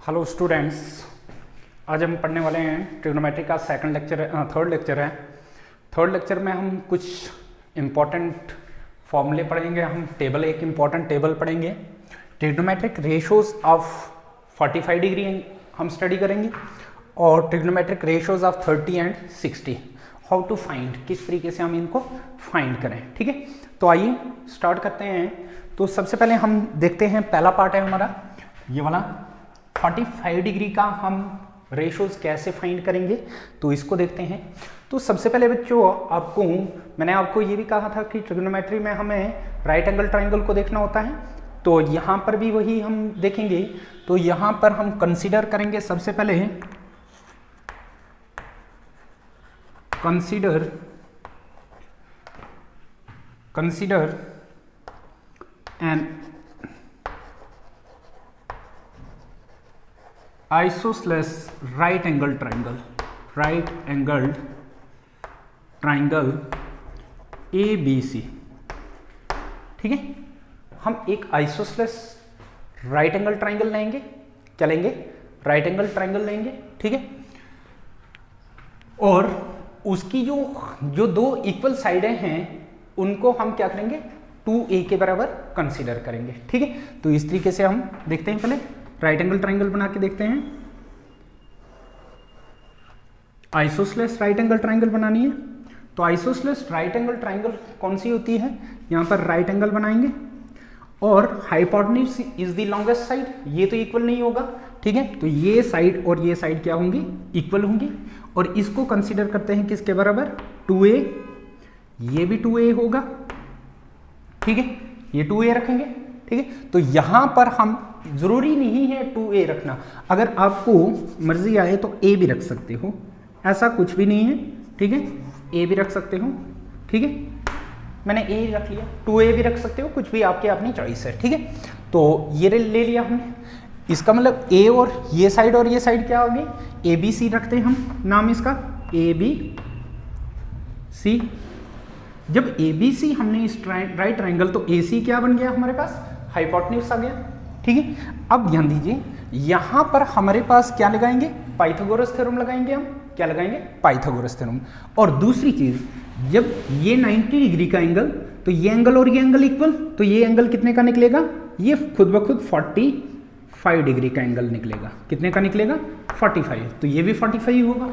Hello students, आज हम पढ़ने वाले हैं ट्रिग्नोमेट्री का थर्ड लेक्चर है। थर्ड लेक्चर में हम कुछ इम्पॉर्टेंट फॉर्मूले पढ़ेंगे। हम एक इम्पॉर्टेंट टेबल पढ़ेंगे। ट्रिग्नोमेट्रिक रेशोज ऑफ 45 डिग्री हम स्टडी करेंगे और trigonometric ratios of 30 and 60 how to find, किस तरीके से हम इनको फाइंड करें। ठीक है, तो आइए स्टार्ट करते हैं। तो सबसे पहले हम देखते हैं, पहला पार्ट है हमारा ये वाला 45 डिग्री का हम रेशोज कैसे फाइंड करेंगे, तो इसको देखते हैं। तो सबसे पहले बच्चों मैंने आपको ये भी कहा था कि ट्रिग्नोमेट्री में हमें राइट एंगल ट्राइंगल को देखना होता है, तो यहाँ पर भी वही हम देखेंगे। तो यहाँ पर हम कंसीडर करेंगे सबसे पहले consider N isosceles right angled triangle ABC। ठीक है, हम एक आइसोसेलेस राइट एंगल ट्राइंगल लेंगे, क्या लेंगे? राइट एंगल ट्राइंगल लेंगे। ठीक है, और उसकी जो दो इक्वल साइडें हैं उनको हम क्या करेंगे? 2a के बराबर कंसीडर करेंगे। ठीक है, तो इस तरीके से हम देखते हैं। पहले राइट एंगल ट्राइंगल बना के देखते हैं। आइसोसेलेस राइट एंगल ट्राइंगल बनानी है, तो आइसोसेलेस राइट एंगल ट्राइंगल कौन सी होती है? यहां पर राइट एंगल बनाएंगे और hypotenuse is the longest side, ये तो इक्वल नहीं होगा। ठीक है, तो ये साइड और ये साइड क्या होंगी? इक्वल होंगी। और इसको कंसीडर करते हैं किसके बराबर? 2a। ये भी 2a होगा। ठीक है, ये 2a रखेंगे। ठीक है, तो यहां पर हम, जरूरी नहीं है 2a रखना, अगर आपको मर्जी आए तो a भी रख सकते हो, ऐसा कुछ भी नहीं है। ठीक है, a भी रख सकते हो। ठीक है, मैंने a रख लिया, 2a भी रख सकते हो, कुछ भी आपके अपनी चॉइस है। ठीक है, तो ये ले लिया हमने। इसका मतलब a और ये साइड क्या होगी? ABC रखते हैं हम नाम इसका, ABC। जब ABC हमने इस राइट ट्राइंगल, तो AC क्या बन गया हमारे पास? हाइपोटेन्यूज आ गया। ठीक है, अब ध्यान दीजिए, यहां पर हमारे पास क्या लगाएंगे? पाइथागोरस थ्योरम लगाएंगे। हम क्या लगाएंगे? Pythagoras theorem. और दूसरी चीज, जब ये 90 डिग्री का एंगल, तो ये एंगल और ये एंगल इक्वल, तो ये एंगल कितने का निकलेगा? ये खुद ब खुद 45 डिग्री का एंगल निकलेगा। कितने का निकलेगा? 45। तो ये भी 45 होगा।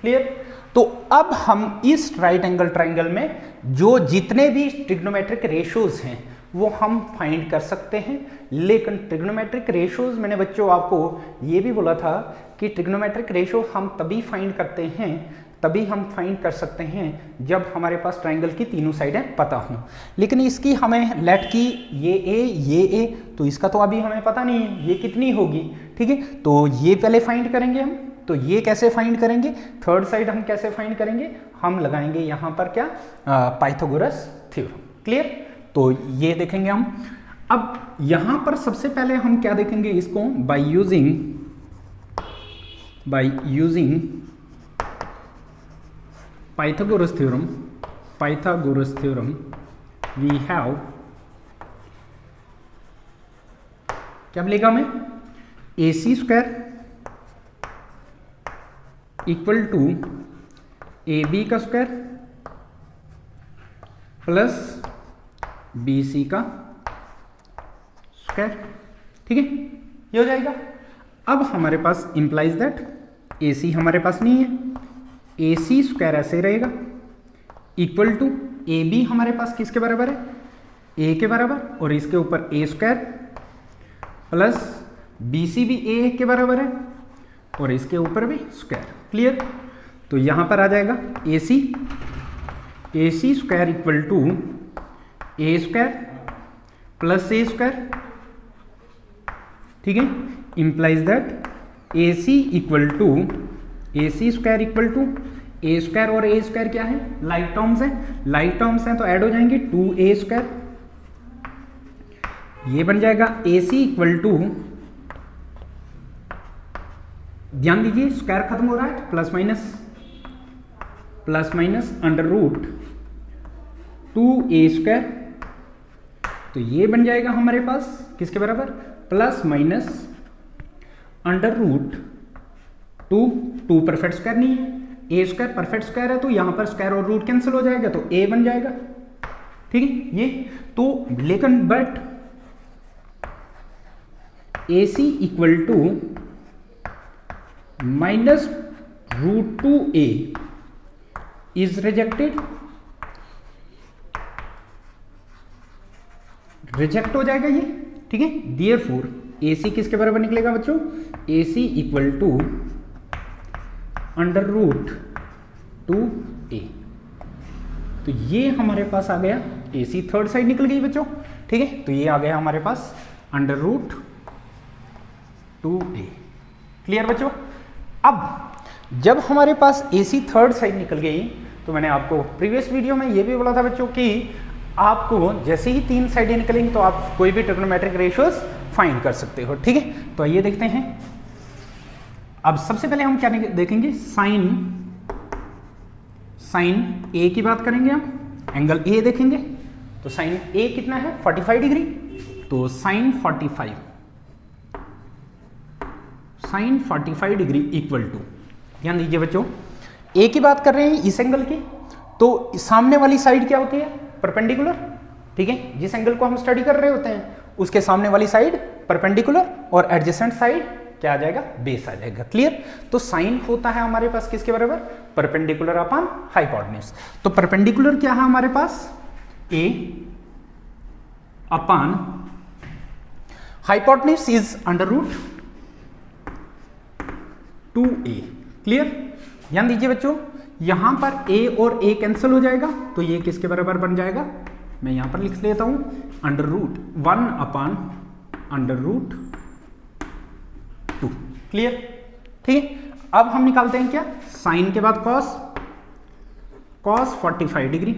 क्लियर? तो अब हम इस राइट एंगल ट्राइंगल में जो जितने भी ट्रिग्नोमेट्रिक रेशोज हैं वो हम फाइंड कर सकते हैं। लेकिन ट्रिग्नोमेट्रिक रेशोज, मैंने बच्चों आपको ये भी बोला था कि ट्रिग्नोमेट्रिक रेशो हम तभी फाइंड कर सकते हैं जब हमारे पास ट्राइंगल की तीनों साइडें पता हों। लेकिन इसकी हमें लेट की ये ए, तो इसका तो अभी हमें पता नहीं है ये कितनी होगी। ठीक है, तो ये पहले फाइंड करेंगे हम। तो ये कैसे फाइंड करेंगे? थर्ड साइड हम कैसे फाइंड करेंगे? हम लगाएंगे यहां पर क्या? Pythagoras theorem. क्लियर? तो ये देखेंगे हम। अब यहां पर सबसे पहले हम क्या देखेंगे? इसको by using Pythagoras theorem we have, क्या मिलेगा हमें? AC square equal to AB का स्क्वायर प्लस BC का स्क्वायर। ठीक है, ये हो जाएगा। अब हमारे पास इंप्लाइज दैट AC हमारे पास नहीं है, AC स्क्वायर ऐसे रहेगा इक्वल टू AB हमारे पास किसके बराबर है? A के बराबर, और इसके ऊपर A स्क्वायर प्लस BC भी A के बराबर है और इसके ऊपर भी स्क्वायर। क्लियर? तो यहां पर आ जाएगा AC square equal to A square plus A square. ठीक है, implies that AC square equal to A square, और A स्क्वायर क्या है? लाइक टर्म्स हैं, तो ऐड हो जाएंगे 2A स्क्वायर। ये बन जाएगा AC इक्वल टू, ध्यान दीजिए स्क्वायर खत्म हो रहा है, plus minus under root 2A square, तो ये बन जाएगा हमारे पास किसके बराबर? Plus minus under root two perfect square नहीं है, ए स्क्वायर परफेक्ट स्क्वायर है, तो यहां पर स्क्वायर और रूट कैंसिल हो जाएगा तो ए बन जाएगा, ठीक है। ये तो लेकिन but A C equal to minus root 2a is rejected, reject हो जाएगा ये, ठीक है। देयरफॉर AC किसके बराबर निकलेगा बच्चों, AC equal to under root 2a। तो ये हमारे पास आ गया AC, थर्ड साइड निकल गई बच्चों, ठीक है। तो ये आ गया हमारे पास अंडर रूट 2a। क्लियर बच्चों। अब जब हमारे पास AC थर्ड साइड निकल गई तो मैंने आपको प्रीवियस वीडियो में ये भी बोला था बच्चों कि आपको जैसे ही तीन साइडें निकलेंगी तो आप कोई भी ट्रिग्नोमेट्रिक रेशियोज फाइंड कर सकते हो, ठीक है। तो आइए देखते हैं। अब सबसे पहले हम क्या देखेंगे, साइन ए की बात करेंगे, हम एंगल ए देखेंगे। तो साइन ए कितना है 45 डिग्री, तो साइन 45 डिग्री इक्वल टू, ध्यान दीजिए बच्चों, ए की बात कर रहे हैं इस एंगल की, तो सामने वाली साइड क्या होती है, परपेंडिकुलर, ठीक है। जिस एंगल को हम स्टडी कर रहे होते हैं उसके सामने वाली साइड परपेंडिकुलर और एडजेसेंट साइड क्या आ जाएगा, बेस आ जाएगा। क्लियर। तो साइन होता है हमारे पास किसके बराबर, परपेंडिकुलर अपॉन हाइपोटेन्यूज। तो परपेंडिकुलर क्या है हमारे पास, A upon hypotenuse is under root 2a। Clear. ध्यान दीजिए बच्चों, यहां पर a और a कैंसिल हो जाएगा तो ये किसके बराबर बन जाएगा, मैं यहां पर लिख लेता हूं under root 1 upon under root 2। Clear, ठीक है। अब हम निकालते हैं क्या, साइन के बाद कॉस 45 डिग्री।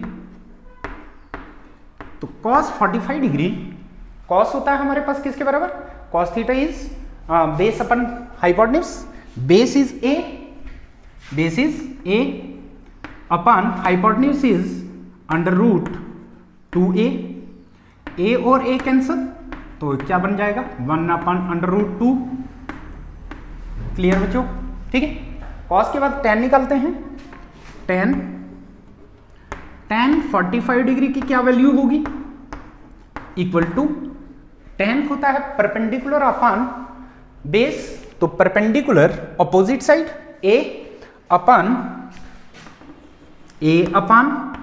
तो कॉस 45 डिग्री, कॉस होता है हमारे पास किसके बराबर, cos theta is base upon hypotenuse, base is a upon hypotenuse is under root 2a। a और a कैंसिल तो क्या बन जाएगा, 1 अपॉन अंडर रूट 2। क्लियर बच्चों, ठीक है। कॉस के बाद tan निकालते हैं, tan 45 डिग्री की क्या वैल्यू होगी, इक्वल टू tan होता है परपेंडिकुलर अपॉन बेस, तो perpendicular opposite side a upon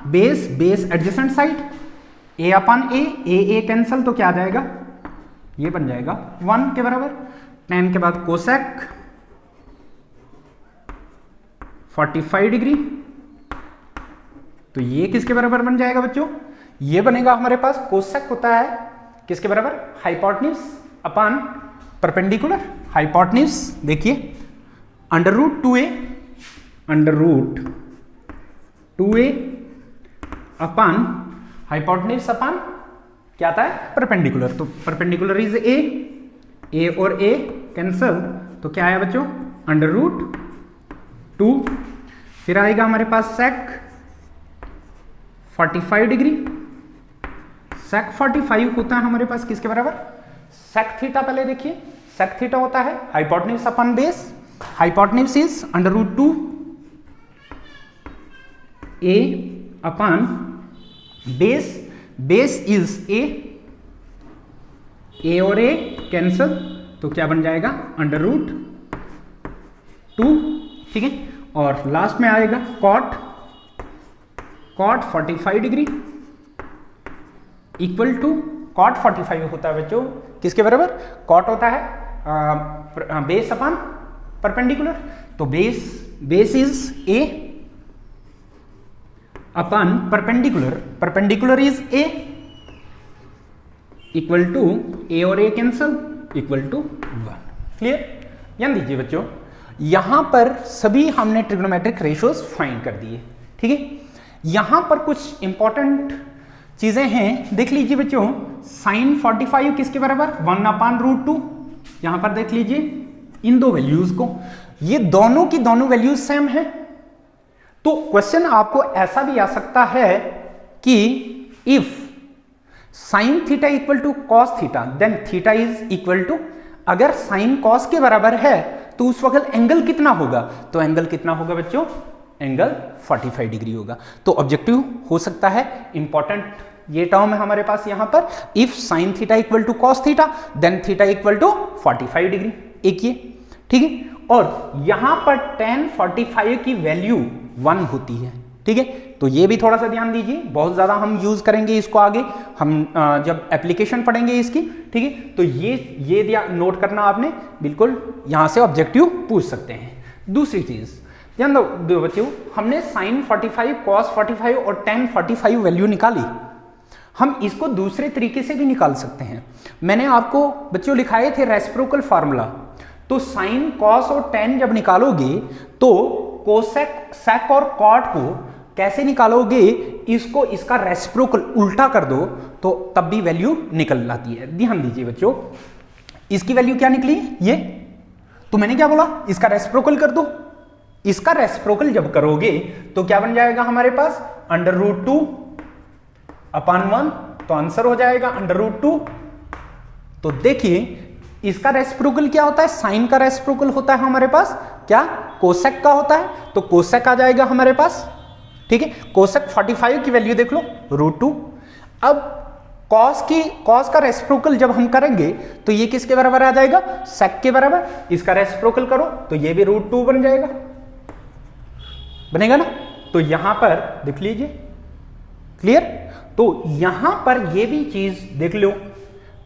base adjacent side, a upon a cancel तो क्या आ जाएगा, ये बन जाएगा 1 के बराबर। tan के बाद कोसेक 45 डिग्री, तो ये किसके बराबर बन जाएगा बच्चों, ये बनेगा हमारे पास, कोसेक होता है किसके बराबर, हाइपोटेन्यूज अपॉन परपेंडिकुलर। हाइपोटेन्यूज देखिए under root 2a upon hypotenuse upon क्या आता है, परपेंडिकुलर। तो परपेंडिकुलर इज a और a कैंसल तो क्या आया बच्चों, अंडर रूट 2। फिर आएगा हमारे पास सेक 45 डिग्री, सेक 45 होता है हमारे पास किसके बराबर, सेक थीटा। पहले देखिए सेक थीटा होता है hypotenuse upon base, hypotenuse is under root 2a upon base is a और a कैंसल तो क्या बन जाएगा, अंडर रूट 2, ठीक है। और लास्ट में आएगा cot 45 degree equal to, cot 45 होता है बच्चों किसके बराबर, कॉट होता है बेस अपॉन परपेंडिकुलर, तो base is a upon perpendicular is a equal to a और a cancel equal to 1। Clear. ध्यान दीजिए बच्चों, यहां पर सभी हमने ट्रिग्नोमेट्रिक रेशियोज फाइंड कर दिए, ठीक है। यहां पर कुछ इंपॉर्टेंट चीजें हैं, देख लीजिए बच्चों, साइन 45 किसके बराबर, 1 अपॉन रूट 2। यहां पर देख लीजिए इन दो वैल्यूज को, ये दोनों की दोनों वैल्यूज सेम है। तो क्वेश्चन आपको ऐसा भी आ सकता है कि if sine theta equal to cos theta then theta is equal to अगर साइन कॉस के बराबर है तो उस वक्त एंगल कितना होगा, तो एंगल कितना होगा बच्चों, एंगल 45 डिग्री होगा। तो ऑब्जेक्टिव हो सकता है, इंपॉर्टेंट ये टर्म है हमारे पास यहां पर, if sine theta equal to cos theta then theta equal to 45 degree, एक ये, ठीक है। और यहां पर tan 45 की वैल्यू 1 होती है, ठीक है। तो ये भी थोड़ा सा ध्यान दीजिए, बहुत ज्यादा हम यूज करेंगे इसको आगे, हम जब एप्लीकेशन पढ़ेंगे इसकी, ठीक है। तो ये नोट करना आपने, बिल्कुल यहां से ऑब्जेक्टिव पूछ सकते हैं। दूसरी चीज ध्यान दो बच्चों, हमने sin 45, cos 45 और tan 45 वैल्यू निकाली, हम इसको दूसरे तरीके से भी निकाल सकते हैं। मैंने आपको बच्चों लिखाए थे रेसिप्रोकल फार्मूला, तो साइन कॉस और tan जब निकालोगे तो कोसेक सेक और कॉट को कैसे निकालोगे, इसको इसका रेसिप्रोकल उल्टा कर दो तो तब भी वैल्यू निकल आती है। ध्यान दीजिए बच्चों, इसकी वैल्यू क्या निकली, ये तो मैंने क्या बोला, इसका रेसिप्रोकल कर दो। इसका रेसिप्रोकल जब करोगे तो क्या बन जाएगा हमारे पास, √2 अपॉन 1, तो आंसर हो जाएगा √2। तो देखिए इसका रेसिप्रोकल क्या होता है, साइन का रेसिप्रोकल होता है हमारे पास क्या, कोसेक का होता है, तो कोसेक आ जाएगा हमारे पास, ठीक है। कोसेक 45 की वैल्यू देख लो √2। अब कॉस का रेसिप्रोकल जब हम करेंगे तो ये किसके बराबर आ जाएगा, सेक के बराबर। इसका रेसिप्रोकल करो तो ये भी √2 बन जाएगा, बनेगा ना। तो यहां पर देख लीजिए, क्लियर। तो यहां पर ये भी चीज देख लो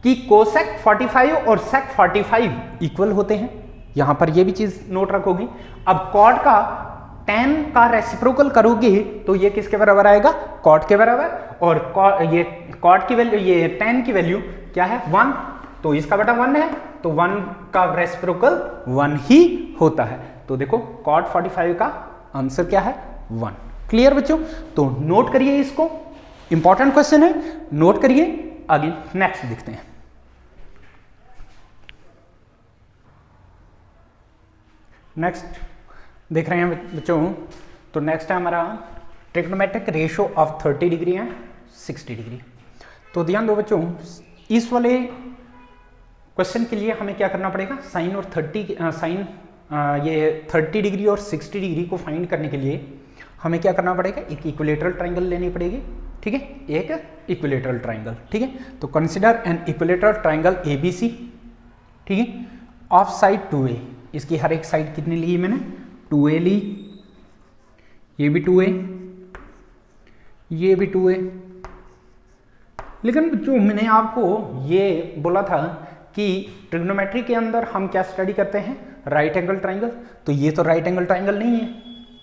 कि कोसेक 45 और सेक 45 इक्वल होते हैं, यहां पर ये भी चीज नोट रखोगी। अब कॉट का tan का रेसिप्रोकल करोगे तो ये किसके बराबर आएगा, कॉट के बराबर। और ये कॉट की वैल्यू, ये tan की वैल्यू क्या है, 1, तो इसका बटा 1 है, तो 1 का रेसिप्रोकल 1 ही होता है। तो देखो कॉट 45 का आंसर क्या है, 1। क्लियर बच्चों, तो नोट करिए इसको, इंपॉर्टेंट क्वेश्चन है, नोट करिए। आगे नेक्स्ट देखते हैं। नेक्स्ट देख रहे हैं बच्चों, तो नेक्स्ट है हमारा trigonometric ratio of 30 degree and 60 degree. तो ध्यान दो बच्चों, इस वाले क्वेश्चन के लिए हमें क्या करना पड़ेगा, साइन और 30 डिग्री और 60 डिग्री को फाइंड करने के लिए हमें क्या करना पड़ेगा, एक इक्विलेटरल ट्राइंगल लेनी पड़ेगी, ठीक है, एक इक्विलेटरल ट्राइंगल, ठीक है। तो consider an equilateral triangle ABC, ठीक है, ऑफ साइड 2A। इसकी हर एक साइड कितनी ली मैंने, 2A ली, ये भी 2A, ये भी 2A। लेकिन जो मैंने आपको ये बोला था कि ट्रिग्नोमेट्री के अंदर हम क्या स्टडी करते हैं, राइट एंगल ट्राइंगल, तो ये तो राइट एंगल ट्राइंगल नहीं है।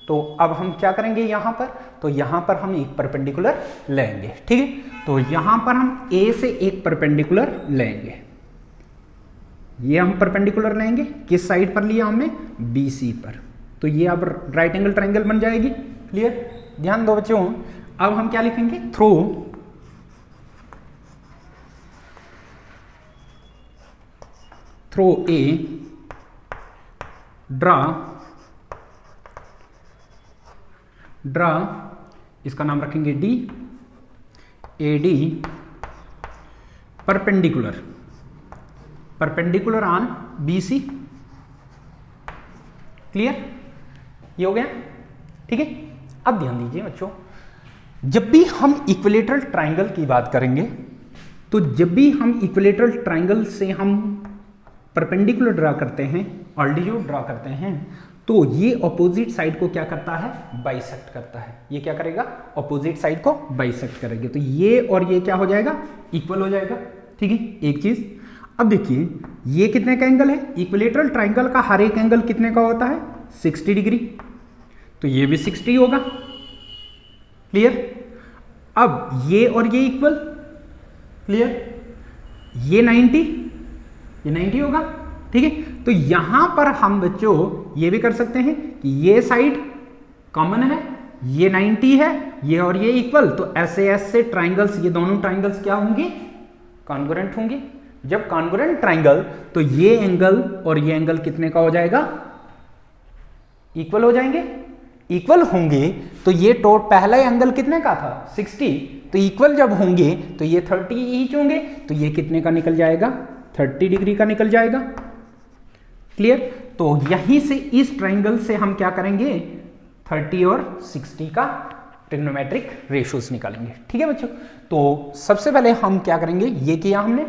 तो अब हम क्या करेंगे यहां पर, तो यहां पर हम एक परपेंडिकुलर लेंगे, ठीक है। तो यहां पर हम A से एक परपेंडिकुलर लेंगे, ये हम परपेंडिकुलर लेंगे, किस साइड पर लिया हमने, BC पर। तो ये अब राइट एंगल ट्राइंगल बन जाएगी, क्लियर। ध्यान दो बच्चों, अब हम क्या लिखेंगे, थ्रो A ड्रा इसका नाम रखेंगे D, AD perpendicular on BC। Clear, ये हो गया, ठीक है। अब ध्यान दीजिए बच्चों, जब भी हम इक्विलेटरल ट्राइंगल की बात करेंगे, तो जब भी हम इक्विलेटरल ट्राइंगल से हम परपेंडिकुलर ड्रा करते हैं, ऑल्टीट्यूड ड्रा करते हैं, तो ये ऑपोजिट साइड को क्या करता है, बाइसेक्ट करता है। ये क्या करेगा, ऑपोजिट साइड को बाइसेक्ट करेंगे, तो ये और ये क्या हो जाएगा, इक्वल हो जाएगा, ठीक है, एक चीज। अब देखिए ये कितने का एंगल है, इक्विलेटरल ट्राइंगल का हर एक एंगल कितने का होता है, 60 डिग्री, तो ये भी 60 होगा, क्लियर। अब ये और ये इक्वल, क्लियर, ये 90 होगा, ठीक है। तो यहां पर हम बच्चों ये भी कर सकते हैं कि ये साइड कॉमन है, ये 90 है, ये और ये इक्वल, तो ऐसे ऐसे ट्राइंगल्स, ये दोनों ट्राइंगल्स क्या होंगे, कॉन्ग्रुएंट होंगे। जब कॉन्ग्रुएंट ट्राइंगल, तो ये एंगल और ये एंगल कितने का हो जाएगा, इक्वल हो जाएंगे। इक्वल होंगे तो ये पहला एंगल कितने का था, 60, तो इक्वल जब होंगे तो ये 30 ईच होंगे, तो ये कितने का निकल जाएगा, 30 डिग्री का निकल जाएगा, क्लियर? तो यहीं से इस ट्राइंगल से हम क्या करेंगे, 30 और 60 का ट्रिग्नोमेट्रिक रेशियोज निकालेंगे। ठीक है बच्चों, तो सबसे पहले हम क्या करेंगे, ये किया हमने,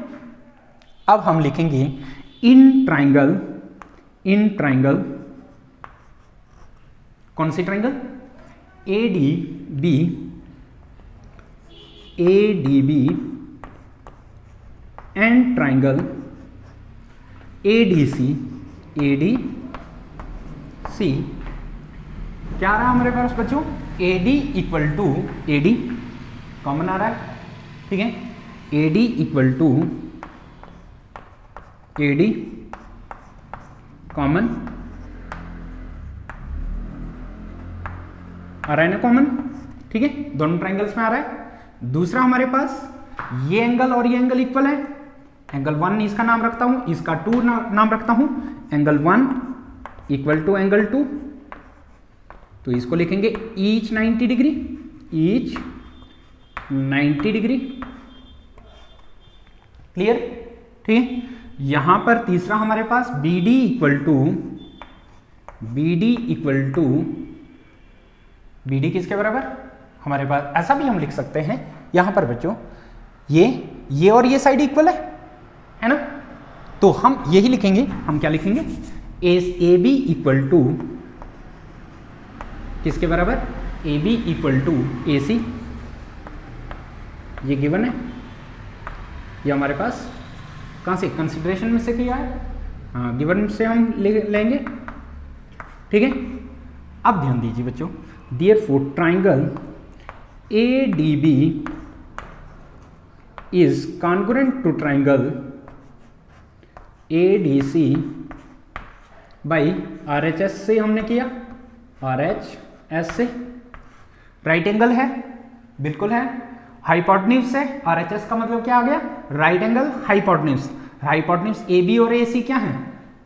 अब हम लिखेंगे इन ट्राइंगल कौन सी triangle, ADB and triangle ADC क्या आ रहा है हमारे पास बच्चों, AD equal to AD common आ रहा है, ठीक है, AD equal to AD common आ रहा है ना, कॉमन, ठीक है, दोनों ट्राइंगल्स में आ रहा है। दूसरा हमारे पास ये एंगल और ये एंगल इक्वल है, एंगल 1 इसका नाम रखता हूं, इसका 2 नाम रखता हूं, एंगल 1 इक्वल टू एंगल 2, तो इसको लिखेंगे each 90 degree, each 90 degree, clear, ठीक है। यहां पर तीसरा हमारे पास BD इक्वल टू BD किसके बराबर, हमारे पास ऐसा भी हम लिख सकते हैं यहां पर बच्चों, ये और ये साइड इक्वल है ना, तो हम यही लिखेंगे, हम क्या लिखेंगे, AB इक्वल टू किसके बराबर, AB इक्वल टू AC, ये गिवन है, ये हमारे पास कहां से, कंसिडरेशन में से किया है, हाँ गिवन से हम लेंगे, ठीक है। अब ध्यान दीजिए बच्चों, therefore triangle ADB is congruent to triangle ADC by RHS से हमने किया, RHS से, राइट एंगल है, बिल्कुल है, हाइपोटेन्यूज से, RHS का मतलब क्या आ गया, right angle hypotenuse, hypotenuse AB और AC क्या है,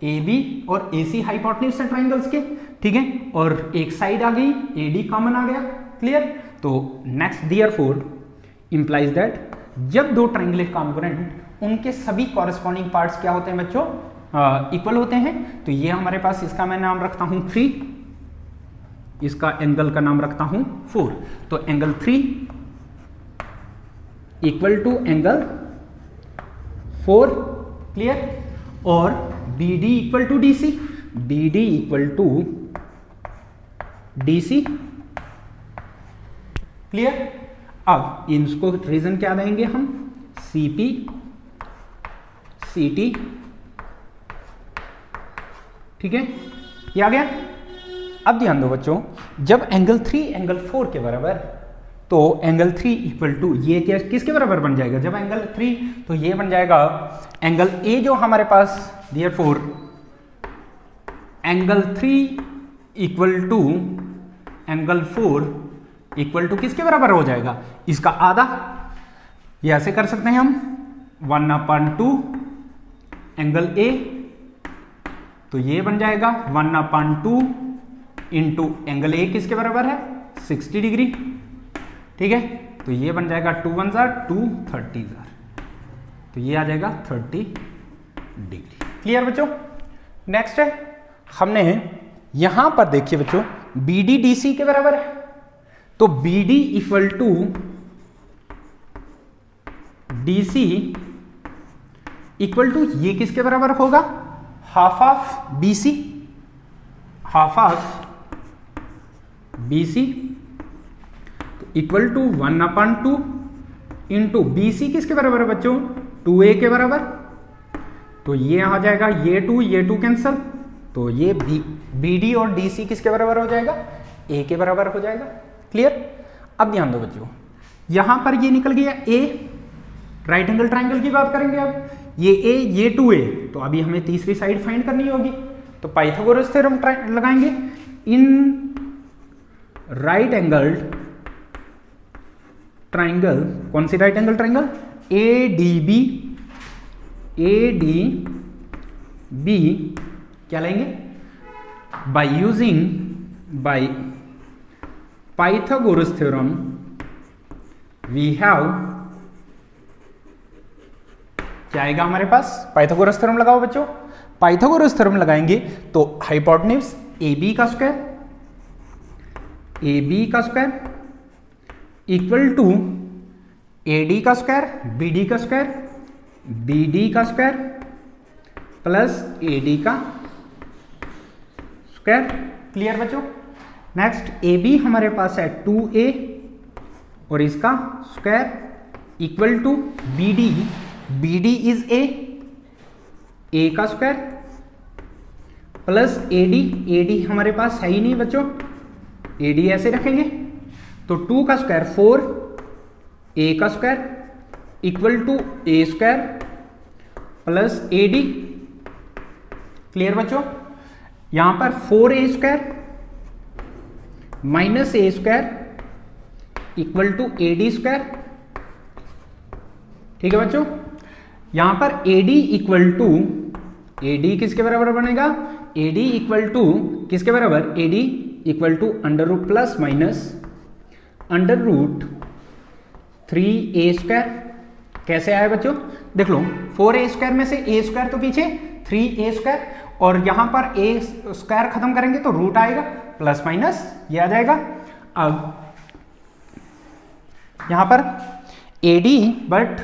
AB और AC हाइपोटेन्यूज है ट्राइंगल्स के, ठीक है, और एक साइड आ गई, AD कॉमन आ गया, क्लियर। तो नेक्स्ट देयरफॉर इंप्लाइज दैट जब दो ट्राइंगल है कॉन्ग्रुएंट, उनके सभी कॉरेस्पॉन्डिंग पार्ट्स क्या होते हैं बच्चों, इक्वल होते हैं। तो ये हमारे पास, इसका मैं नाम रखता हूं 3, इसका एंगल का नाम रखता हूं 4, तो angle 3 equal to angle 4, clear, और BD equal to DC, BD equal to DC, clear. अब इनको रीजन क्या देंगे हम, CP CT, ठीक है, ये आ गया। अब ध्यान दो बच्चों, जब एंगल 3 एंगल 4 के बराबर, तो एंगल 3 इक्वल टू ये क्या किसके बराबर बन जाएगा, जब एंगल 3, तो ये बन जाएगा एंगल A जो हमारे पास, therefore angle 3 equal to angle 4 equal to किसके बराबर हो जाएगा, इसका आधा, ये ऐसे कर सकते हैं हम, 1/2 एंगल A, तो ये बन जाएगा 1/2 इंटू एंगल A किसके बराबर है, 60 डिग्री, ठीक है, तो ये बन जाएगा 2 1 2 30, तो ये आ जाएगा 30 डिग्री, क्लियर बच्चों। नेक्स्ट है, हमने यहां पर देखिए बच्चों, BD DC के बराबर है, तो BD equal to DC equal to ये किसके बराबर होगा, half of BC, half of BC, तो इक्वल टू 1/2 इंटू BC किसके बराबर है बच्चों, 2A के बराबर, तो ये आ जाएगा, ये 2 कैंसल, तो ये BD और DC किसके बराबर हो जाएगा, A के बराबर हो जाएगा, क्लियर। अब ध्यान दो बच्चों, यहां पर ये निकल गया A, राइट एंगल ट्राइंगल की बात करेंगे अब, ये A ये 2A, तो अभी हमें तीसरी साइड फाइंड करनी होगी, तो पाइथागोरस थ्योरम लगाएंगे, इन राइट एंगल ट्राइंगल, कौन सी राइट एंगल ट्राइंगल, ADB क्या लेंगे, by using Pythagoras theorem we have क्या आएगा हमारे पास, पाइथागोरस थ्योरम लगाओ बच्चों। पाइथागोरस थ्योरम लगाएंगे तो हाइपोटेन्यूज AB का स्क्वायर इक्वल टू AD का स्क्वायर, BD का स्क्वायर, BD का स्क्वायर प्लस AD का स्क्वायर। क्लियर बच्चों। नेक्स्ट AB हमारे पास है 2A और इसका square equal to BD is A का स्क्वायर प्लस AD हमारे पास है ही नहीं बच्चों, AD ऐसे रखेंगे तो 2 का स्क्वायर 4, A का square equal to A square plus AD। Clear बच्चों। यहां पर 4A square minus A square equal to AD square. ठीक है बच्चों। यहां पर AD इक्वल टू, AD किसके बराबर बनेगा, AD इक्वल टू किसके बराबर, AD equal to under root plus minus under root 3A square. कैसे आया बच्चों, देख लो 4A स्क्वायर में से A स्क्वायर तो पीछे 3A स्क्वायर और यहां पर A स्क्वायर खत्म करेंगे तो रूट आएगा प्लस माइनस ये आ जाएगा। अब यहां पर AD but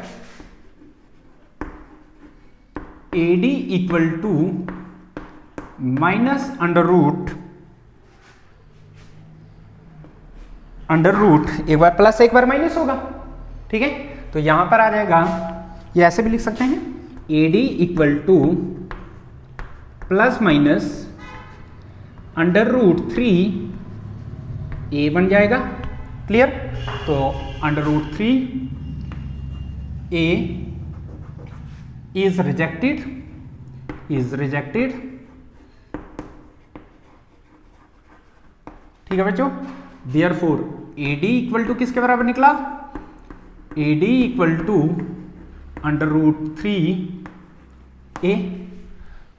AD equal to minus under root एक बार प्लस एक बार माइनस होगा। ठीक है, तो यहां पर आ जाएगा, ये ऐसे भी लिख सकते हैं AD equal to plus minus under root 3A बन जाएगा। क्लियर। तो under root 3A is rejected ठीक है बच्चों। देयरफॉर AD इक्वल टू किसके बराबर निकला, AD equal to under root 3A।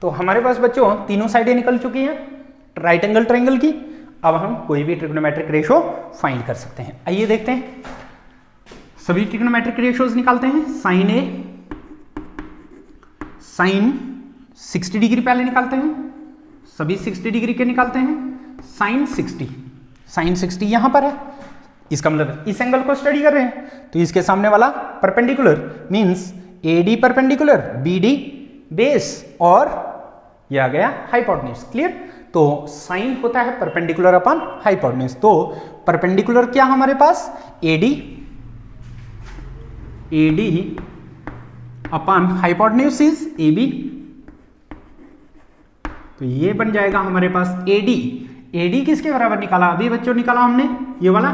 तो हमारे पास बच्चों तीनों साइडें निकल चुकी हैं राइट एंगल ट्रायंगल की। अब हम कोई भी ट्रिग्नोमेट्रिक रेशो फाइंड कर सकते हैं। आइए देखते हैं, सभी ट्रिग्नोमेट्रिक रेशोज निकालते हैं। साइन 60 डिग्री पहले निकालते हैं, सभी 60 डिग्री के निकालते हैं। साइन 60 यहां पर है, इसका मतलब इस एंगल को स्टडी कर रहे हैं तो इसके सामने वाला perpendicular means AD perpendicular, BD base और यह आ गया हाइपोटेन्यूज। क्लियर। तो साइन होता है परपेंडिकुलर अपॉन हाइपोटेन्यूज। तो परपेंडिकुलर क्या हमारे पास, AD upon hypotenuse is AB। तो ये बन जाएगा हमारे पास AD किसके बराबर निकाला, अभी बच्चों निकाला हमने ये वाला,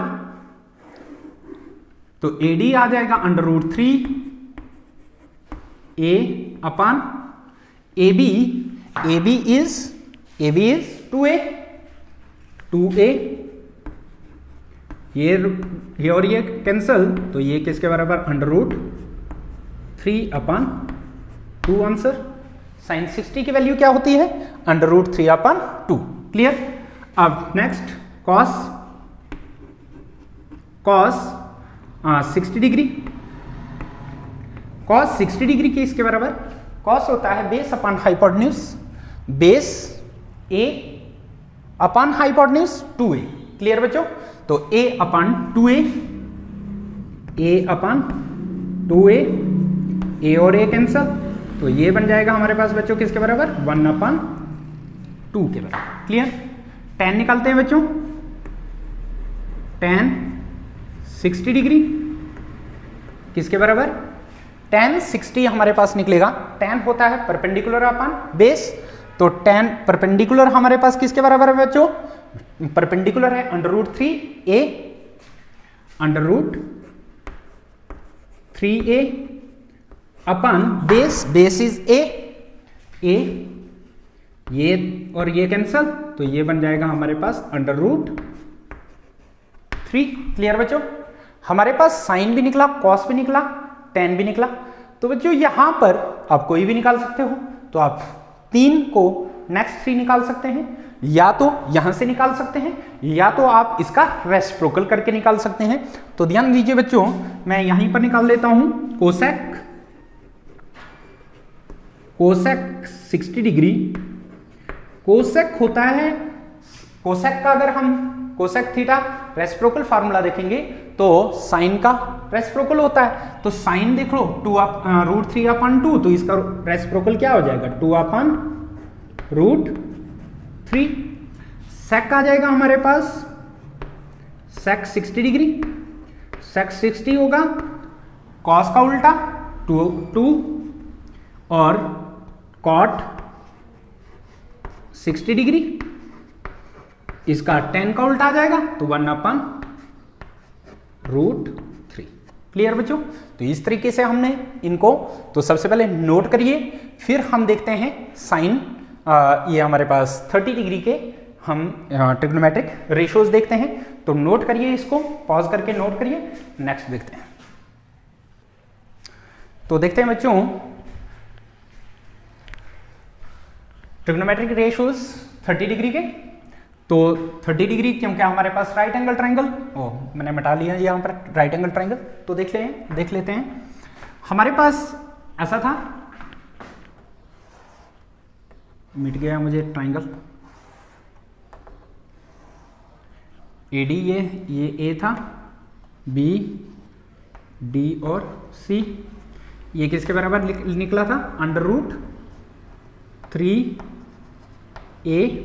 तो AD आ जाएगा under root 3A upon AB is 2A ये और ये कैंसल, तो ये किसके बराबर, under root 3 upon 2 answer. Sine 60 की वैल्यू क्या होती है, अंडर रूट 3 अपॉन 2। क्लियर। अब next cos 60 degree, cos 60 degree के इसके बराबर, कॉस होता है base upon hypotenuse, base A upon hypotenuse 2A। Clear बच्चों। तो A अपॉन 2A A और A कैंसल, तो ये बन जाएगा हमारे पास बच्चों किसके बराबर, 1 अपॉन 2 के बराबर। क्लियर। tan निकालते हैं बच्चों, tan 60 डिग्री किसके बराबर, tan 60 हमारे पास निकलेगा, tan होता है परपेंडिकुलर अपॉन बेस, तो tan परपेंडिकुलर हमारे पास किसके बराबर है बच्चों, परपेंडिकुलर है under root 3A upon base is A ये और ये कैंसल, तो ये बन जाएगा हमारे पास अंडर रूट 3। क्लियर बच्चों। हमारे पास साइन भी निकला, कॉस भी निकला, tan भी निकला। तो बच्चों यहां पर आप कोई भी निकाल सकते हो, तो आप 3 को नेक्स्ट 3 निकाल सकते हैं, या तो यहां से निकाल सकते हैं या तो आप इसका रेसिप्रोकल करके निकाल सकते हैं। तो ध्यान दीजिए बच्चों, मैं यहीं पर निकाल लेता हूं कोसेक कोसेक 60 डिग्री, कोसेक होता है, कोसेक का अगर हम कोसेक थीटा रेसिप्रोकल फार्मूला देखेंगे तो साइन का रेसिप्रोकल होता है, तो साइन देख लो √3/2, तो इसका रेसिप्रोकल क्या हो जाएगा 2/√3। सेक आ जाएगा हमारे पास, सेक 60 डिग्री, सेक 60 होगा, कॉस का उल्टा 2 और कॉट 60 डिग्री, इसका tan का उल्टा आ जाएगा तो 1/√3। क्लियर बच्चों? तो इस तरीके से हमने इनको, तो सबसे पहले नोट करिए, फिर हम देखते हैं साइन, ये हमारे पास 30 डिग्री के हम ट्रिग्नोमेट्रिक रेशियोज देखते हैं। तो नोट करिए, इसको पॉज करके नोट करिए, नेक्स्ट देखते हैं। तो देखते हैं बच्चों ट्रिग्नोमेट्रिक रेशियोज 30 डिग्री के। तो 30 डिग्री क्योंकि हमारे पास राइट एंगल ट्राइंगल, मैंने मिटा लिया यहाँ पर राइट एंगल ट्राइंगल, तो देख लेते हैं। हमारे पास ऐसा था, मिट गया मुझे ट्राइंगल, AD ये A था, B, D और C, ये किसके बराबर निकला था √3A,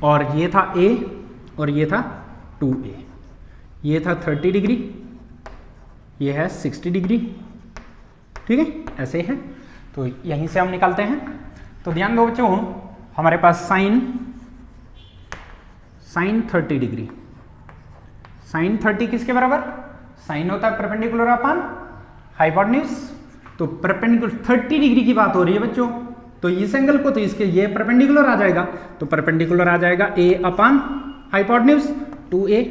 और ये था A और ये था 2A, ये था 30 डिग्री, ये है 60 डिग्री, ठीक है, ऐसे है। तो यहीं से हम निकालते हैं। तो ध्यान दो बच्चों, हमारे पास साइन 30 डिग्री, साइन 30 किसके बराबर, साइन होता है परपेंडिकुलर अपॉन हाइपोटेन्यूज, तो परपेंडिकुलर 30 डिग्री की बात हो रही है बच्चों, तो इस एंगल को, तो इसके ये परपेंडिकुलर आ जाएगा, तो परपेंडिकुलर आ जाएगा A अपॉन हाइपोटेन्यूज 2A,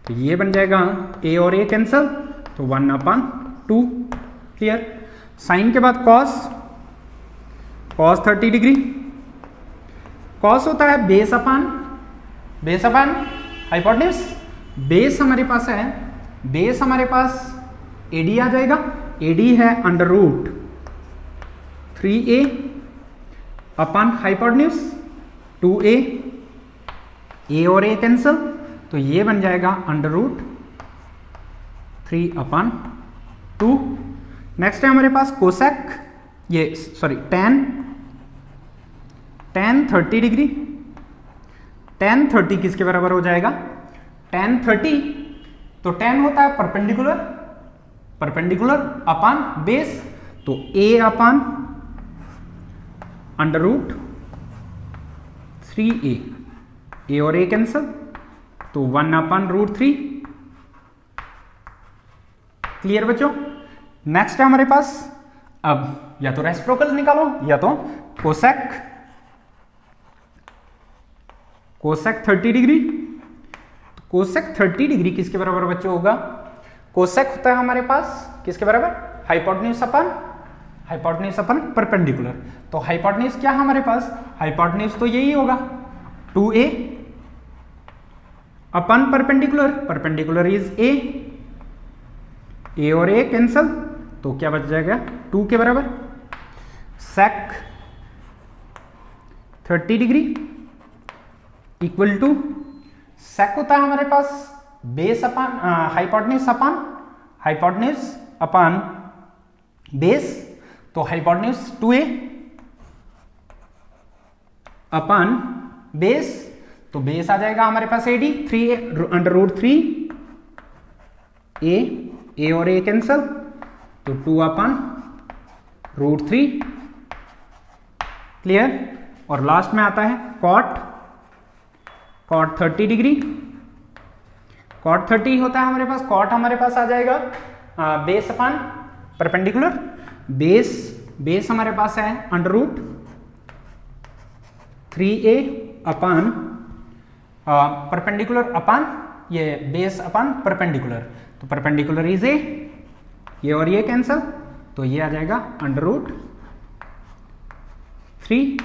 तो ये बन जाएगा A और A कैंसल, तो 1/2। क्लियर? साइन के बाद कॉस 30 डिग्री, कॉस होता है बेस अपॉन हाइपोटेन्यूज, बेस हमारे पास है, बेस हमारे पास AD आ जाएगा, AD है √3A upon hypotenuse 2A, A और A कैंसल, तो ये बन जाएगा √3/2। नेक्स्ट है हमारे पास कोसेक, tan 30 डिग्री, tan 30 किसके बराबर हो जाएगा, tan 30, तो tan होता है परपेंडिकुलर अपॉन बेस, तो A अपॉन √3A, A और A कैंसल, तो 1/√3। क्लियर बच्चों? नेक्स्ट है हमारे पास, अब या तो रेसिप्रोकल निकालो या तो कोसेक 30 डिग्री। तो कोसेक 30 डिग्री किसके बराबर बच्चों होगा, कोसेक होता है हमारे पास किसके बराबर, हाइपोटेन्यूज अपन परपेंडिकुलर, तो हाइपोटेन्यूज क्या है हमारे पास, हाइपोटेन्यूज तो यही होगा 2A upon perpendicular is A और A कैंसल, तो क्या बच जाएगा 2 के बराबर। सेक 30 डिग्री इक्वल टू, सेक होता है हमारे पास base upon hypotenuse upon base, तो हाइपोटेन्यूज 2A अपन बेस, तो बेस आ जाएगा हमारे पास AD 3/√3A, A और A कैंसल, तो 2/√3। क्लियर? और लास्ट में आता है कॉट 30 डिग्री, कॉट 30 होता है हमारे पास, कॉट हमारे पास आ जाएगा बेस अपन परपेंडिकुलर, बेस हमारे पास है √3A अपन परपेंडिकुलर अपन ये बेस अपन परपेंडिकुलर, तो परपेंडिकुलर इज A, ये और ये कैंसल, तो ये आ जाएगा √3।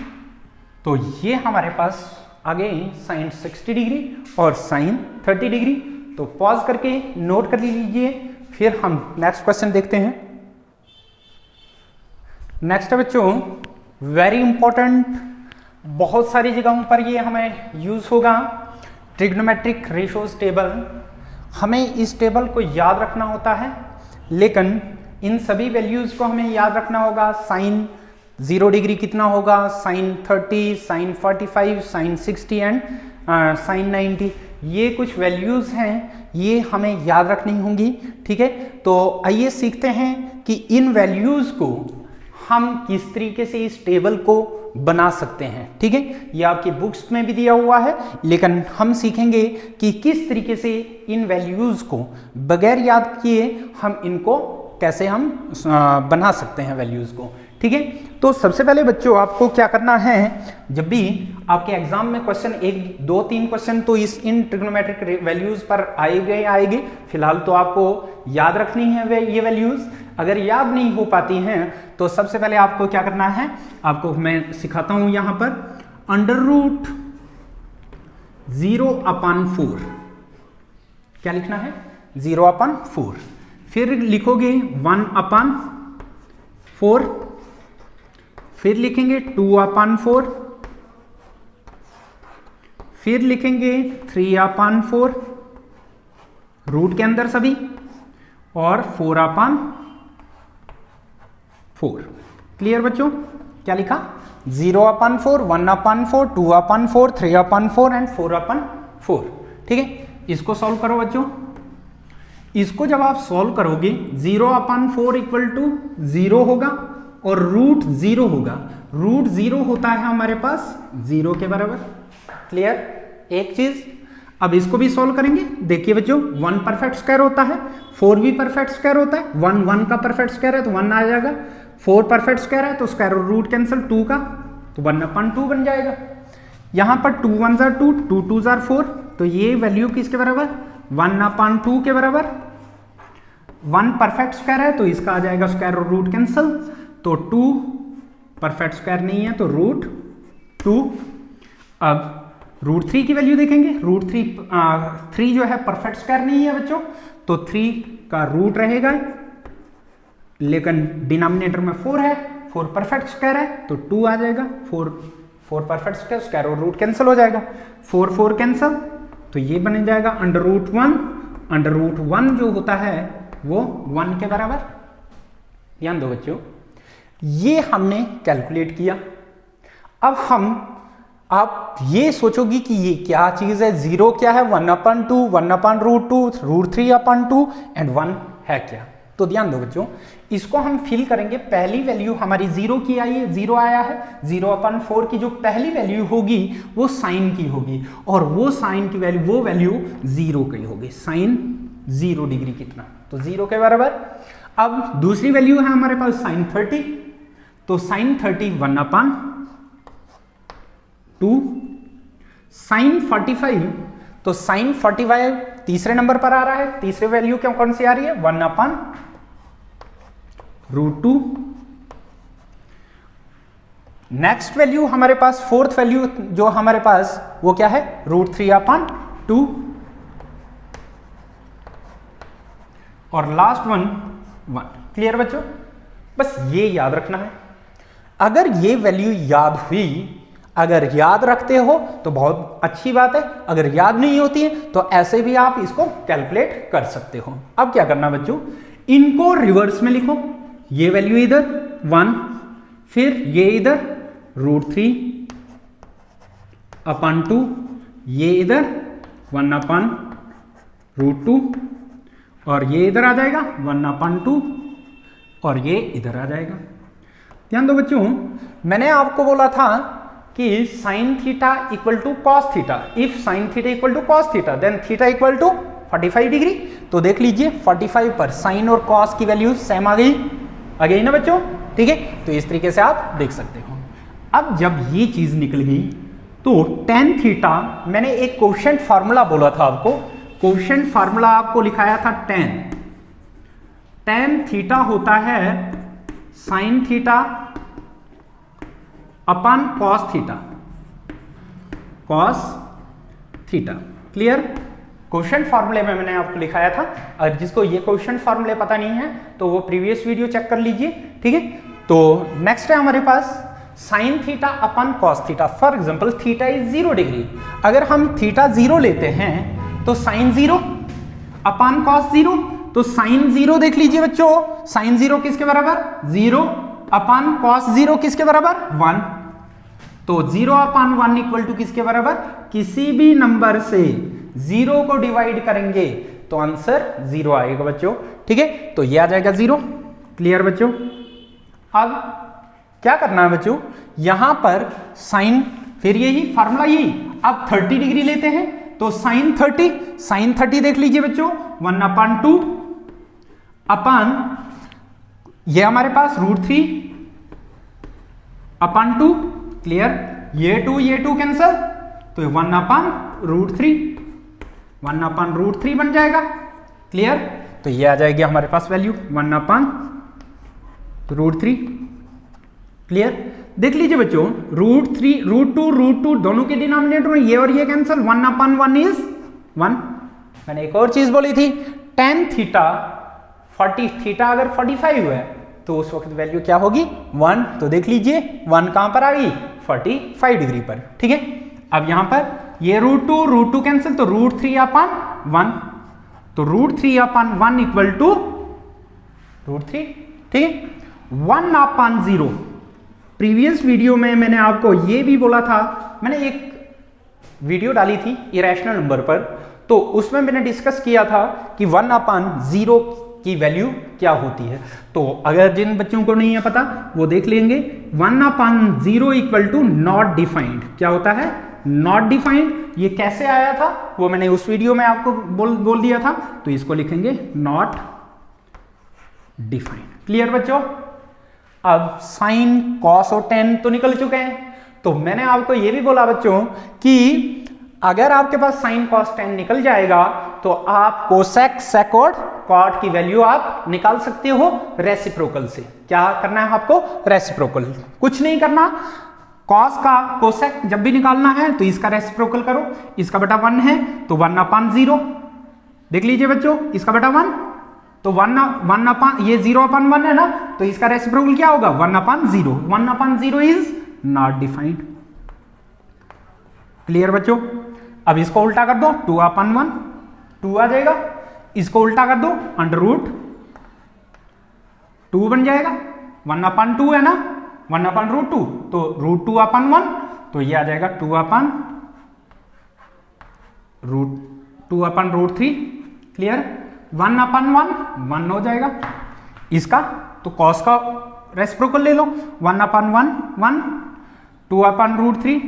तो ये हमारे पास आ गए साइन 60 डिग्री और साइन 30 डिग्री। तो पॉज करके नोट कर लीजिए, फिर हम नेक्स्ट क्वेश्चन देखते हैं। नेक्स्ट है बच्चों, वेरी इंपॉर्टेंट, बहुत सारी जगहों पर ये हमें यूज होगा, ट्रिग्नोमेट्रिक रेशियोज टेबल। हमें इस टेबल को याद रखना होता है, लेकिन इन सभी वैल्यूज को हमें याद रखना होगा। साइन 0 डिग्री कितना होगा, sine 30, sine 45, sine 60 and sine 90, ये कुछ वैल्यूज हैं, ये हमें याद रखनी होंगी। ठीक है, तो आइए सीखते हैं कि इन वैल्यूज को हम किस तरीके से इस टेबल को बना सकते हैं। ठीक है, ये आपकी बुक्स में भी दिया हुआ है, लेकिन हम सीखेंगे कि किस तरीके से इन वैल्यूज को बगैर याद किए हम इनको कैसे हम बना सकते हैं वैल्यूज को। ठीक है, तो सबसे पहले बच्चों आपको क्या करना है, जब भी आपके एग्जाम में क्वेश्चन 1, 2, 3 क्वेश्चन तो इन ट्रिग्नोमेट्रिक वैल्यूज पर आएगी। फिलहाल तो आपको याद रखनी है ये वैल्यूज। अगर याद नहीं हो पाती हैं तो सबसे पहले आपको क्या करना है, आपको मैं सिखाता हूं यहां पर, √0/4 क्या लिखना है, 0/4, फिर लिखोगे 1/4, फिर लिखेंगे 2/4, फिर लिखेंगे 3/4 रूट के अंदर सभी, और 4/4। क्लियर बच्चों, क्या लिखा, 0/4, 1/4, 2/4, 3/4 एंड 4/4। ठीक है, इसको सॉल्व करो बच्चों। इसको जब आप सॉल्व करोगे 0/4 इक्वल टू 0 होगा और √0 होगा। √0 होता है हमारे पास 0 के बराबर। क्लियर, एक चीज। अब इसको भी सॉल्व करेंगे। देखिए बच्चों, 1 परफेक्ट स्क्वायर होता है, 4 भी परफेक्ट स्क्वायर होता है। 1 का परफेक्ट स्क्वायर है तो 1 आ जाएगा, 4 परफेक्ट स्क्वायर है तो स्क्वायर रूट कैंसिल 2 का, तो 1/2 बन जाएगा। यहां पर 2 1 जार 2, 2 2 जार 4, तो ये वैल्यू किसके बराबर, 1/2 के बराबर। 1 परफेक्ट स्क्वायर है तो इसका आ जाएगा स्क्वायर रूट कैंसिल, तो 2 परफेक्ट स्क्वायर नहीं है तो √2। अब √3 की वैल्यू देखेंगे। √3 जो है परफेक्ट स्क्वायर नहीं है बच्चों, तो 3 का रूट रहेगा, लेकिन डिनोमिनेटर में 4 है, 4 परफेक्ट स्क्वायर है तो 2 आ जाएगा। 4 परफेक्ट स्क्वायर, स्क्वायर और रूट कैंसिल हो जाएगा, 4 कैंसिल, तो ये बन जाएगा √1। √1 जो होता है वो 1 के बराबर। ध्यान दो बच्चों, ये हमने कैलकुलेट किया। अब आप ये सोचोगी कि ये क्या चीज है, 0 क्या है, 1/2, 1/√2, √3/2 एंड 1 है क्या। तो ध्यान दो बच्चों, इसको हम फिल करेंगे। पहली वैल्यू हमारी 0 की आई है, 0 आया है। 0/4 की जो पहली वैल्यू होगी वो साइन की होगी, और वो साइन की वैल्यू, वो वैल्यू 0 की होगी। साइन 0 डिग्री कितना, तो 0 के बराबर। अब दूसरी वैल्यू है हमारे पास साइन 30, तो साइन 30 1/2। साइन 45, तो साइन 45 तीसरे नंबर पर आ रहा है। तीसरी वैल्यू क्यों कौन सी आ रही है, 1/√2। नेक्स्ट वैल्यू हमारे पास, फोर्थ वैल्यू जो हमारे पास वो क्या है, √3/2, और लास्ट वन 1। क्लियर बच्चों, बस ये याद रखना है। अगर ये वैल्यू याद हुई, अगर याद रखते हो तो बहुत अच्छी बात है, अगर याद नहीं होती है तो ऐसे भी आप इसको कैलकुलेट कर सकते हो। अब क्या करना बच्चों, इनको रिवर्स में लिखो। ये वैल्यू इधर 1, फिर ये इधर √3/2, ये इधर 1/√2, और ये इधर आ जाएगा 1/2, और ये इधर आ जाएगा। ध्यान दो बच्चों, मैंने आपको बोला था कि sine theta equal to cos theta. If sine theta equal to cos theta then theta equal to 45 degree. तो देख लीजिए 45 पर साइन और कॉस की वैल्यू सेम आ गई ना बच्चों। ठीक है, तो इस तरीके से आप देख सकते हो। अब जब ये चीज निकल गई तो टेन थीटा, मैंने एक कोएफिशिएंट फार्मूला बोला था आपको, कोएफिशिएंट फार्मूला आपको लिखाया था टेन थीटा होता है sign theta upon cos theta. Clear, coefficient फार्मूले में मैंने आपको लिखाया था। अगर जिसको ये कोएफिशिएंट फार्मूले पता नहीं है तो वो प्रीवियस वीडियो चेक कर लीजिए। ठीक है, तो नेक्स्ट है हमारे पास sine theta upon cos theta. For example theta is 0 degree, अगर हम थीटा 0 लेते हैं तो साइन 0 अपन कॉस 0, तो साइन 0 देख लीजिए बच्चों, साइन 0 किसके बराबर 0 अपन कॉस 0 किसके बराबर 1, तो 0 अपन 1 इक्वल टू किसके बराबर, किसी भी नंबर से 0 को डिवाइड करेंगे तो आंसर 0 आएगा बच्चों। ठीक है, तो ये आ जाएगा 0। क्लियर बच्चों। अब क्या करना है बच्चों, यहां पर साइन, फिर यही फार्मूला यही, अब 30 डिग्री लेते हैं तो साइन 30 देख लीजिए बच्चों 1/2 अपन ये हमारे पास √3 अपन 2। क्लियर, ये 2 कैंसल, तो 1/√3 बन जाएगा। क्लियर, तो ये आ जाएगी हमारे पास वैल्यू 1/√3। क्लियर, देख लीजिए बच्चों √3 √2 दोनों के डिनोमिनेटर में ये और ये कैंसल, 1/1 इज 1। मैंने एक और चीज बोली थी, tan थीटा 40 थीटा अगर 45 है तो उस वक्त वैल्यू क्या होगी 1। तो देख लीजिए 1 कहां पर आ गई 45 डिग्री पर। ठीक है, अब यहां पर ये √2 कैंसिल, तो √3/1, तो √3/1 इक्वल टू √3। ठीक है, 1/0। प्रीवियस वीडियो में मैंने आपको ये भी बोला था, मैंने एक वीडियो डाली थी इरेशनल नंबर पर, तो उसमें मैंने डिस्कस किया था कि 1/0 की वैल्यू क्या होती है। तो अगर जिन बच्चों को नहीं है पता वो देख लेंगे। 1/0 इक्वल टू नॉट डिफाइंड, क्या होता है नॉट डिफाइंड। ये कैसे आया था वो मैंने उस वीडियो में आपको बोल दिया था, तो इसको लिखेंगे नॉट डिफाइंड। क्लियर बच्चों। अब साइन कॉस और टेन तो निकल चुके हैं, तो मैंने आपको ये भी बोला बच्चों कि अगर आपके पास साइन कॉस टेन निकल जाएगा तो आप कोसेक सेक और कॉट की वैल्यू आप निकाल सकते हो रेसिप्रोकल से। क्या करना है आपको, रेसिप्रोकल, कुछ नहीं करना। कॉस का कोसेक जब भी निकालना है तो इसका रेसिप्रोकल करो, इसका बटा 1 है तो 1/0। देख लीजिए बच्चों, इसका बटा 1 तो 1 ये 0/1 है ना, तो इसका रेसिप्रोकल क्या होगा 1/0। 1/0 इज नॉट डिफाइंड। क्लियर बच्चों। अब इसको उल्टा कर दो 2/1 2 आ जाएगा, इसको उल्टा कर दो √2 बन जाएगा। 1/2 है ना, 1/√2 तो √2/1, तो ये आ जाएगा 2/√3। क्लियर, 1/1 1 हो जाएगा इसका, तो कॉस का रेसिप्रोकल ले लो 1/1 1 2/√3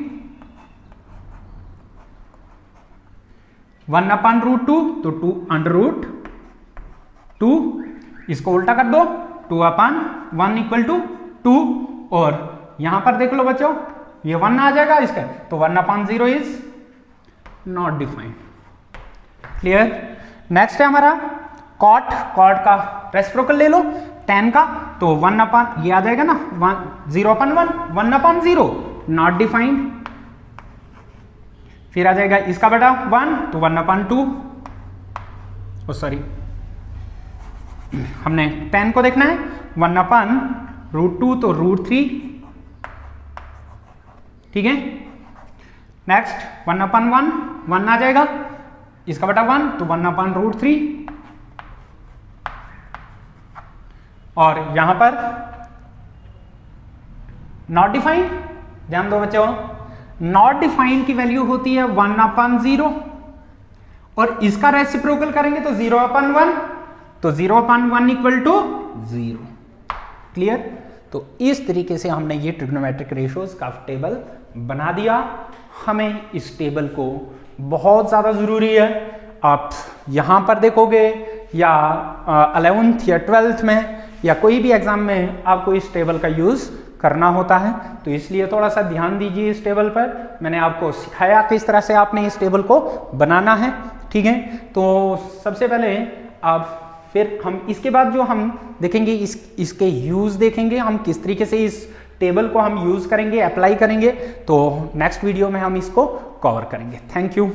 1/√2 तो 2/2, इसको उल्टा कर दो 2/1 इक्वल टू 2, और यहां पर देख लो बच्चों ये 1 आ जाएगा इसका, तो 1/0 is not defined. Clear. Next है हमारा कॉट का रेसिप्रोकल ले लो tan का, तो 1 ये आ जाएगा ना 0/1 1/0 नॉट डिफाइंड। फिर आ जाएगा इसका बटा 1 तो 1/2, सॉरी हमने tan को देखना है 1/√2 तो √3। ठीक है, नेक्स्ट 1/1 1 आ जाएगा, इसका बटा 1 तो 1/√3, और यहां पर नॉट डिफाइंड। ध्यान दो बच्चों, नॉट डिफाइंड की वैल्यू होती है 1/0, और इसका रेसिप्रोकल करेंगे तो 0/1, तो 0/1 इक्वल टू 0। क्लियर। तो इस तरीके से हमने ये ट्रिग्नोमेट्रिक रेशियोज का टेबल बना दिया। हमें इस टेबल को बहुत ज़्यादा ज़रूरी है। आप यहाँ पर देखोगे या 11th या 12th में या कोई भी एग्जाम में आपको इस टेबल का यूज़ करना होता है, तो इसलिए थोड़ा सा ध्यान दीजिए इस टेबल पर। मैंने आपको सिखाया किस तरह से आपने इस टेबल को बनाना है। ठीक है, तो सबसे पहले आप, फिर हम इसके बाद जो हम देखेंगे इसके यूज़ देखेंगे, हम किस तरीके से इस टेबल को हम यूज़ करेंगे, अप्लाई करेंगे, तो नेक्स्ट वीडियो में हम इसको कवर करेंगे। Thank you.